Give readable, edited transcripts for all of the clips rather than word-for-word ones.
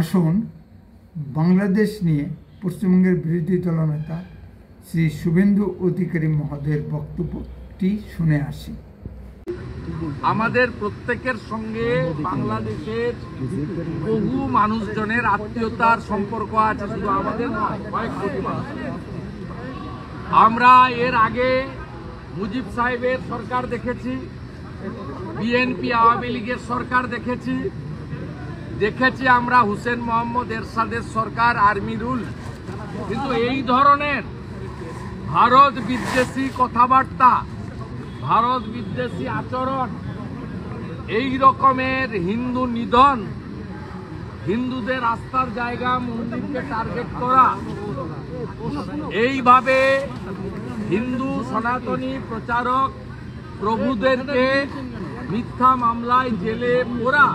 আসুন বাংলাদেশ নিয়ে পশ্চিমবঙ্গের বিরোধী দলনেতা শ্রী শুভেন্দু অধিকারী মহোদয়ের বক্তব্যটি শুনে আসি। আমাদের প্রত্যেকের সঙ্গে বাংলাদেশের বহু মানুষজনের আত্মীয়তার সম্পর্ক আছে, শুধু আমাদের নয়, কয়েক কোটি মানুষ। আমরা এর আগে মুজিব সাহেবের সরকার দেখেছি, বিএনপি আওয়ামী লীগের সরকার দেখেছি, আমরা হুসেন মোহাম্মদ এরশাদের সরকার, আর্মি রুল। কিন্তু এই ধরনের ভারত বিদ্বেষী কথাবার্তা, ভারত বিদ্বেষী আচরণ, এই রকমের হিন্দু নিধন, হিন্দুদের আস্থার জায়গা মন্দিরকে টার্গেট করা, এইভাবে হিন্দু সনাতনী প্রচারক প্রভুদেরকে মিথ্যা মামলায় জেলে পোরা,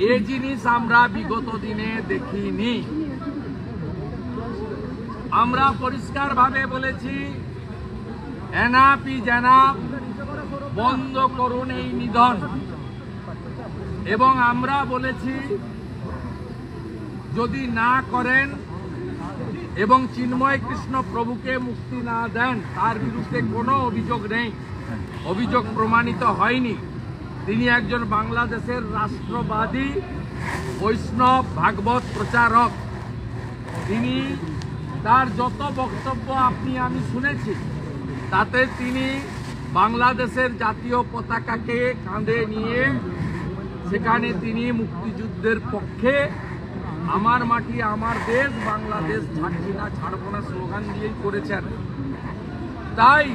এই জিনিস আমরা বিগত দিনে দেখিনি। আমরা পরিষ্কারভাবে বলেছি, এনআপি জেনাপ বন্ধ করুন এই নিধন। এবং আমরা বলেছি, যদি না করেন এবং চিন্ময় কৃষ্ণ প্রভুকে মুক্তি না দেন, তার বিরুদ্ধে কোনো অভিযোগ নেই, অভিযোগ প্রমাণিত হয়নি, তিনি একজন বাংলাদেশের রাষ্ট্রবাদী বৈষ্ণব ভাগবত প্রচারক। তিনি তার যত বক্তব্য আপনি আমি শুনেছি, তাতে তিনি বাংলাদেশের জাতীয় পতাকাকে কাঁধে নিয়ে সেখানে তিনি মুক্তিযুদ্ধের পক্ষে আমার মাটি আমার দেশ, বাংলাদেশ ছাড়ছি না, ছাড়বো না স্লোগান দিয়েই করেছেন। তাই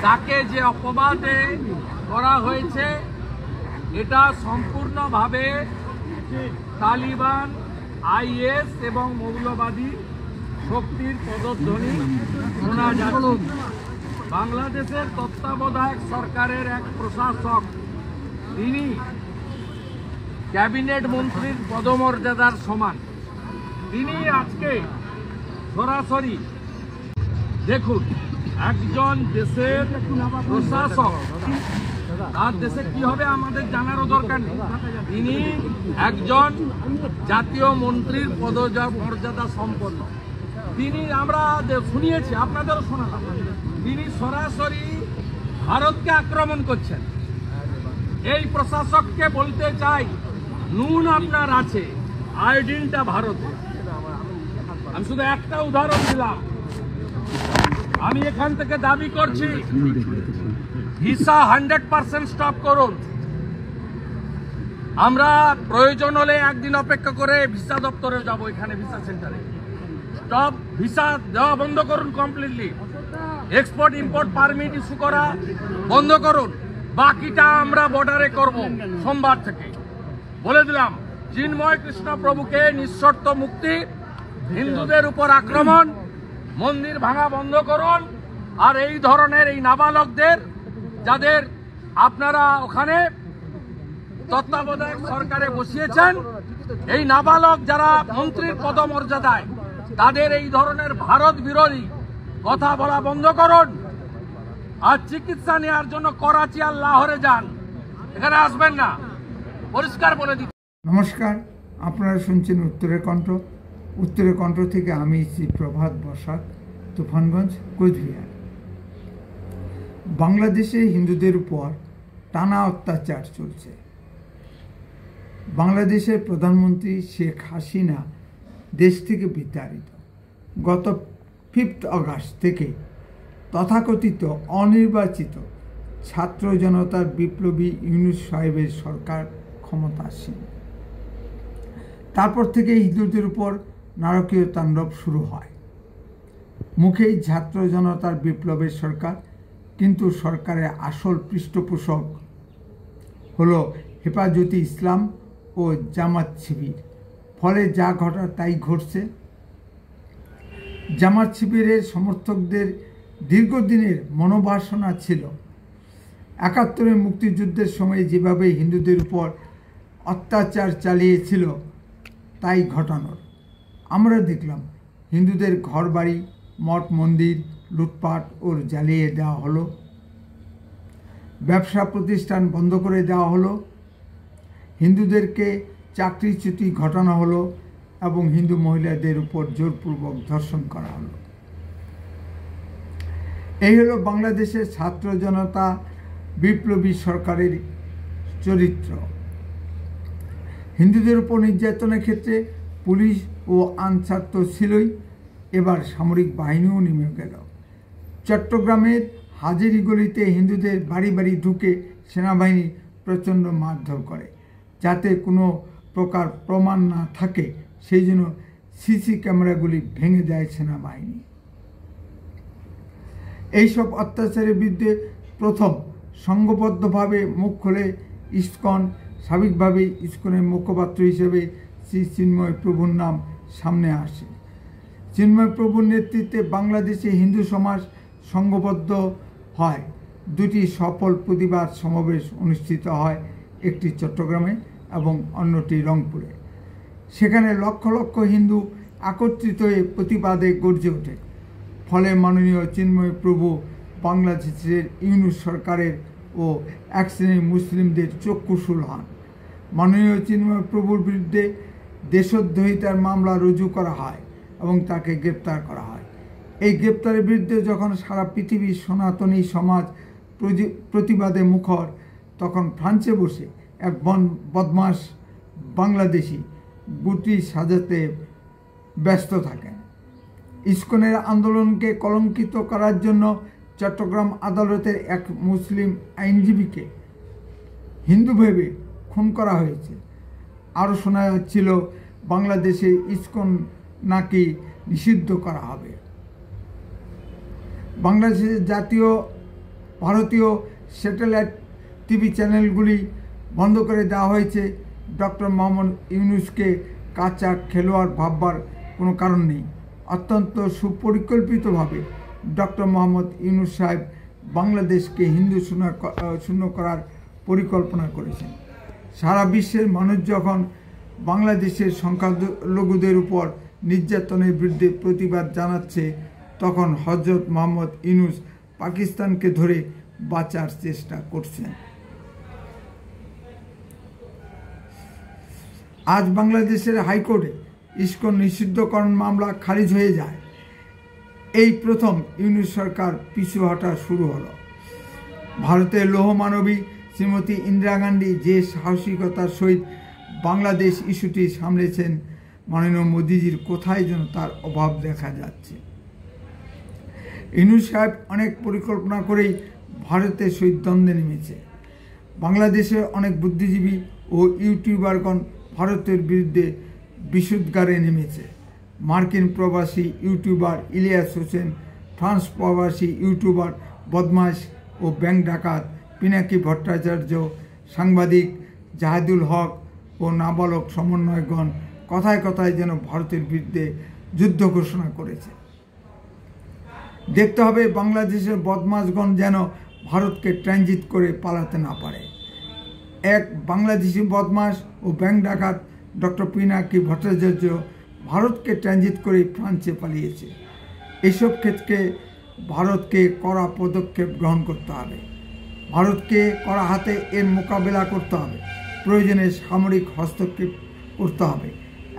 তাকে যে অপবাদে করা হয়েছে, এটা সম্পূর্ণভাবে তালিবান, আইএস এবং মৌলবাদী শক্তির পদধ্বনি শোনা যাচ্ছে। বাংলাদেশের তত্ত্বাবধায়ক সরকারের এক প্রশাসক, তিনি ক্যাবিনেট মন্ত্রীর পদমর্যাদার সমান, তিনি আজকে সরাসরি দেখুন, একজন দেশের প্রশাসক, তার দেশে কি হবে আমাদের জানারও দরকার নেই, তিনি একজন জাতীয় মন্ত্রীর পদমর্যাদা সম্পন্ন, তিনি আমরা শুনিয়েছি, আপনাদেরও শোনালাম, তিনি সরাসরি ভারতকে আক্রমণ করছেন। এই প্রশাসককে বলতে চাই, নুন আপনার আছে, আয়োডিনটা ভারতে। আমি শুধু একটা উদাহরণ দিলাম। আমি এখান থেকে দাবি করছি, ভিসা 100% স্টপ করুন। আমরা প্রয়োজন হলে একদিন অপেক্ষা করে ভিসা দপ্তরে যাব, এখানে ভিসা সেন্টারে স্টপ, ভিসা দেওয়া বন্ধ করুন completely. Export import permit issue করা বন্ধ করুন। বাকিটা আমরা বর্ডারে করব সোমবার থেকে। বলে দিলাম, চিন্ময় কৃষ্ণ প্রভুকে নিঃশর্ত মুক্তি, হিন্দুদের উপর আক্রমণ, মন্দির ভাঙা বন্ধ করুন। আর এই ধরনের এই নাবালকদের, যাদের আপনারা ওখানে তত্ত্বাবধায়ক সরকারে বসিয়েছেন, এই নাবালক যারা মন্ত্রীর পদমর্যাদায়, তাদের এই ধরনের ভারত বিরোধী কথা বলা বন্ধ করুন। আর চিকিৎসা নেওয়ার জন্য করাচি আর লাহোরে যান, এখানে আসবেন না, পরিষ্কার বলে দিচ্ছি। নমস্কার, আপনারা শুনছেন উত্তরের কণ্ঠ। উত্তরের কণ্ঠ থেকে আমি শ্রী প্রভাত বসাক, তুফানগঞ্জ, কোচবিহার। বাংলাদেশে হিন্দুদের উপর টানা অত্যাচার চলছে। বাংলাদেশের প্রধানমন্ত্রী শেখ হাসিনা দেশ থেকে বিতাড়িত। গত 5 আগস্ট থেকে তথাকথিত অনির্বাচিত ছাত্র জনতার বিপ্লবী ইউনূস সাহেবের সরকার ক্ষমতাসীন। তারপর থেকে হিন্দুদের উপর নারকীয় তাণ্ডব শুরু হয়। মুখেই ছাত্র জনতার বিপ্লবের সরকার, কিন্তু সরকারের আসল পৃষ্ঠপোষক হলো হেফাজতে ইসলাম ও জামাত শিবির। ফলে যা ঘটার তাই ঘটছে। জামাত শিবিরের সমর্থকদের দীর্ঘদিনের মনোবাসনা ছিল 71 মুক্তিযুদ্ধের সময় যেভাবে হিন্দুদের উপর অত্যাচার চালিয়েছিল তাই ঘটানোর। আমরা দেখলাম হিন্দুদের ঘরবাড়ি, মঠ মন্দির লুটপাট ও জ্বালিয়ে দেওয়া হলো, ব্যবসা প্রতিষ্ঠান বন্ধ করে দেওয়া হলো, হিন্দুদেরকে চাকরিচ্যুতি ঘটানো হলো এবং হিন্দু মহিলাদের উপর জোরপূর্বক ধর্ষণ করা হলো। এই হলো বাংলাদেশের ছাত্র জনতা বিপ্লবী সরকারের চরিত্র। হিন্দুদের উপর নির্যাতনের ক্ষেত্রে পুলিশ ও আনসার তো ছিলই, এবার সামরিক বাহিনীও নেমে গেল। চট্টগ্রামের হাজিরি গলিতে হিন্দুদের বাড়ি বাড়ি ঢুকে সেনাবাহিনী প্রচণ্ড মারধর করে, যাতে কোনো প্রকার প্রমাণ না থাকে সেই জন্য সিসি ক্যামেরাগুলি ভেঙে দেয় সেনাবাহিনী। এইসব অত্যাচারের বিরুদ্ধে প্রথম সংঘবদ্ধভাবে মুখ খোলে ইসকন। স্বাভাবিকভাবে ইসকনের মুখপাত্র হিসেবে শ্রী চিন্ময় প্রভুর নাম সামনে আসে। চিন্ময় প্রভুর নেতৃত্বে বাংলাদেশে হিন্দু সমাজ সংঘবদ্ধ হয়। দুটি সফল প্রতিবাদ সমাবেশ অনুষ্ঠিত হয়, একটি চট্টগ্রামে এবং অন্যটি রংপুরে। সেখানে লক্ষ লক্ষ হিন্দু একত্রিত হয়ে প্রতিবাদে গর্জে ওঠে। ফলে মাননীয় চিন্ময় প্রভু বাংলাদেশের ইউনূস সরকারের ও এক শ্রেণীর মুসলিমদের চক্ষুশূল হন। মাননীয় চিন্ময় প্রভুর বিরুদ্ধে দেশদ্রোহিতার মামলা রুজু করা হয় এবং তাকে গ্রেপ্তার করা হয়। এই গ্রেপ্তারের বিরুদ্ধে যখন সারা পৃথিবীর সনাতনী সমাজ প্রতিবাদে মুখর, তখন ফ্রান্সে বসে এক বদমাস বাংলাদেশি গুটি সাজাতে ব্যস্ত থাকেন। ইসকনের আন্দোলনকে কলঙ্কিত করার জন্য চট্টগ্রাম আদালতের এক মুসলিম আইনজীবীকে হিন্দু ভেবে খুন করা হয়েছে। আরও শোনা যাচ্ছিল বাংলাদেশে ইসকন নাকি নিষিদ্ধ করা হবে। বাংলাদেশের জাতীয় ভারতীয় স্যাটেলাইট টিভি চ্যানেলগুলি বন্ধ করে দেওয়া হয়েছে। ডক্টর মোহাম্মদ ইউনূসকে কাঁচা খেলোয়াড় ভাববার কোনো কারণ নেই। অত্যন্ত সুপরিকল্পিতভাবে ডক্টর মোহাম্মদ ইউনূস সাহেব বাংলাদেশকে হিন্দু শূন্য করার পরিকল্পনা করেছেন। সারা বিশ্বের মানুষ যখন বাংলাদেশের সংখ্যালঘুদের উপর নির্যাতনের বিরুদ্ধে প্রতিবাদ জানাচ্ছে, তখন হজরত মোহাম্মদ ইউনূস পাকিস্তানকে ধরে বাঁচার চেষ্টা করছেন। আজ বাংলাদেশের হাইকোর্টে ইসকন নিষিদ্ধকরণ মামলা খারিজ হয়ে যায়। এই প্রথম ইউনূস সরকার পিছু হটা শুরু হলো। ভারতের লৌহমানবী শ্রীমতী ইন্দিরা গান্ধী যে সাহসিকতার সহিত বাংলাদেশ ইস্যুটি সামলেছেন, মাননীয় মোদিজির কোথায় যেন তার অভাব দেখা যাচ্ছে। ইউনূস সাহেব অনেক পরিকল্পনা করেই ভারতের সহিত দ্বন্দ্বে নেমেছে। বাংলাদেশের অনেক বুদ্ধিজীবী ও ইউটিউবারগণ ভারতের বিরুদ্ধে বিশুদ্ধারে নেমেছে। মার্কিন প্রবাসী ইউটিউবার ইলিয়াস হোসেন, ফ্রান্স প্রবাসী ইউটিউবার বদমাশ ও ব্যাংক ডাকাত পিনাকি ভট্টাচার্য, সাংবাদিক জাহিদুল হক ও নাবালক সমন্বয়গণ কথায় কথায় যেন ভারতের বিরুদ্ধে যুদ্ধ ঘোষণা করেছে। দেখতে হবে বাংলাদেশের বদমাশগণ যেন ভারতকে ট্রানজিট করে পালাতে না পারে। এক বাংলাদেশি বদমাশ ও ব্যাংক ডাকাত ডক্টর পিনাকি ভট্টাচার্য ভারতকে ট্রানজিট করে ফ্রান্সে পালিয়েছে। এসব ক্ষেত্রে ভারতকে কড়া পদক্ষেপ গ্রহণ করতে হবে। ভারতকে কড়া হাতে এর মোকাবেলা করতে হবে। প্রয়োজনে সামরিক হস্তক্ষেপ করতে হবে।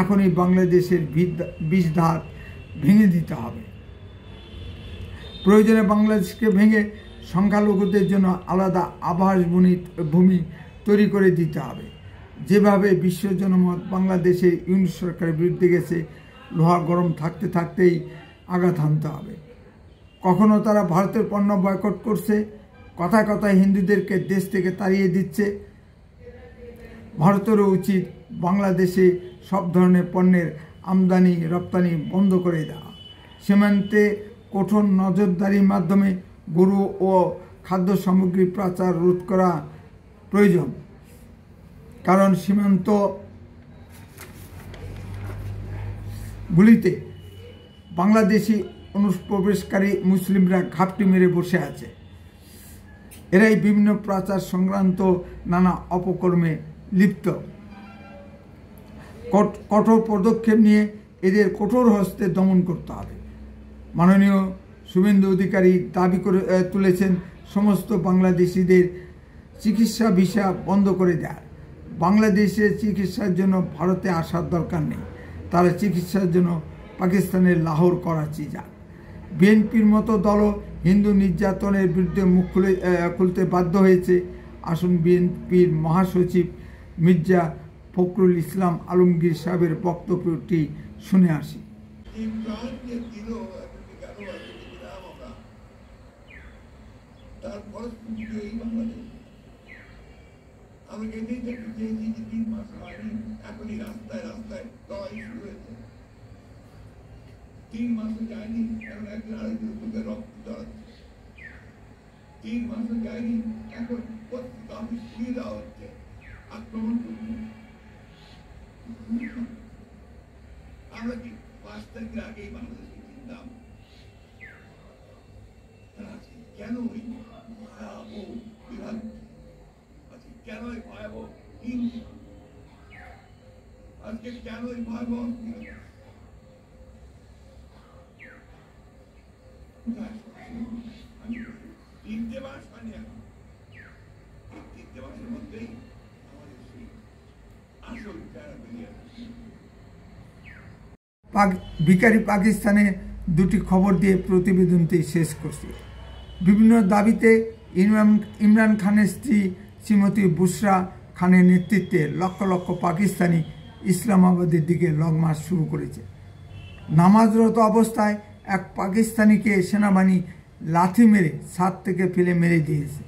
এখনই বাংলাদেশের বিষধার ভেঙে দিতে হবে। প্রয়োজনে বাংলাদেশকে ভেঙে সংখ্যালঘুদের জন্য আলাদা আবাস ভূমি তৈরি করে দিতে হবে। যেভাবে বিশ্ব জনমত বাংলাদেশের ইউনূস সরকারের বিরুদ্ধে গেছে, লোহা গরম থাকতে থাকতেই আঘাত হানতে হবে। কখনো তারা ভারতের পণ্য বয়কট করছে, কথায় কথায় হিন্দুদেরকে দেশ থেকে তাড়িয়ে দিচ্ছে। ভারতেরও উচিত বাংলাদেশে সব ধরনের পণ্যের আমদানি রপ্তানি বন্ধ করে দেওয়া। সীমান্তে কঠোর নজরদারির মাধ্যমে গরু ও খাদ্য সামগ্রী পাচার রোধ করা প্রয়োজন। কারণ সীমান্তগুলিতে বাংলাদেশি অনুপ্রবেশকারী মুসলিমরা ঘাপটি মেরে বসে আছে। এরাই বিভিন্ন পাচার সংক্রান্ত নানা অপকর্মে লিপ্ত। কঠোর পদক্ষেপ নিয়ে এদের কঠোর হস্তে দমন করতে হবে। মাননীয় শুভেন্দু অধিকারী দাবি করে তুলেছেন সমস্ত বাংলাদেশিদের চিকিৎসা ভিসা বন্ধ করে দেয়। বাংলাদেশে চিকিৎসার জন্য ভারতে আসার দরকার নেই, তারা চিকিৎসার জন্য পাকিস্তানের লাহোর, করাচি যান। বিএনপির মতো দলও হিন্দু নির্যাতনের বিরুদ্ধে মুখ খুলতে বাধ্য হয়েছে। আসুন বিএনপির মহাসচিব মির্জা ফখরুল ইসলাম আলমগীর সাহেবের বক্তব্যটি শুনে আসি। আমরা এটাই দেখতে চেয়েছি যে 3 মাস হয়নি, এখনই রাস্তায় রাস্তায় লড়াই শুরু হয়েছে। 3 মাসও যায়নি, এখন একজন আরেকজন বুকে রক্ত জড়াচ্ছে। 3 মাসও যায়নি, এখন পত্রিকা অফিস খুলে দেওয়া হচ্ছে, আক্রমণ করছে। আমরা কি 5 তারিখের আগেই বাংলাদেশকে চিনতাম? কেন ওই ভয়াবহ বিভাগ, কেন এই ভয়াবহ হিংসা, আজকে কেন এই ভয়াবহ আমি 3টে মাস হয়নি, এখন এই 3টে মাসের মধ্যেই আমাদের সেই আসল চেহারা বেরিয়ে আসছে। ভিখারি পাকিস্তানে দুটি খবর দিয়ে প্রতিবেদনটি শেষ করছি। বিভিন্ন দাবিতে ইমরান খানের স্ত্রী শ্রীমতী বুশরা খানের নেতৃত্বে লক্ষ লক্ষ পাকিস্তানি ইসলামাবাদের দিকে লং মার্চ শুরু করেছে। নামাজরত অবস্থায় এক পাকিস্তানিকে সেনাবাহিনী লাথি মেরে ছাদ থেকে ফেলে মেরে দিয়েছে।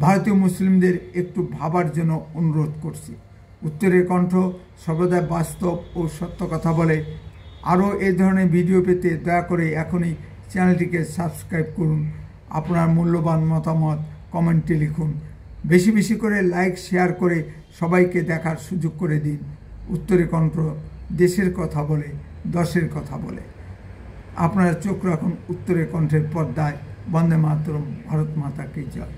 ভারতীয় মুসলিমদের একটু ভাবার জন্য অনুরোধ করছি। উত্তরের কণ্ঠ সর্বদা বাস্তব ও সত্য কথা বলে। আরও এই ধরনের ভিডিও পেতে দয়া করে এখনই চ্যানেলটিকে সাবস্ক্রাইব করুন। আপনার মূল্যবান মতামত কমেন্টে লিখুন। বেশি বেশি করে লাইক শেয়ার করে সবাইকে দেখার সুযোগ করে দিন। উত্তরের কণ্ঠ দেশের কথা বলে, দশের কথা বলে। আপনারা চোখ রাখুন উত্তরের কণ্ঠের পর্দায়। বন্দে মাতরম। ভারত মাতা কি জয়।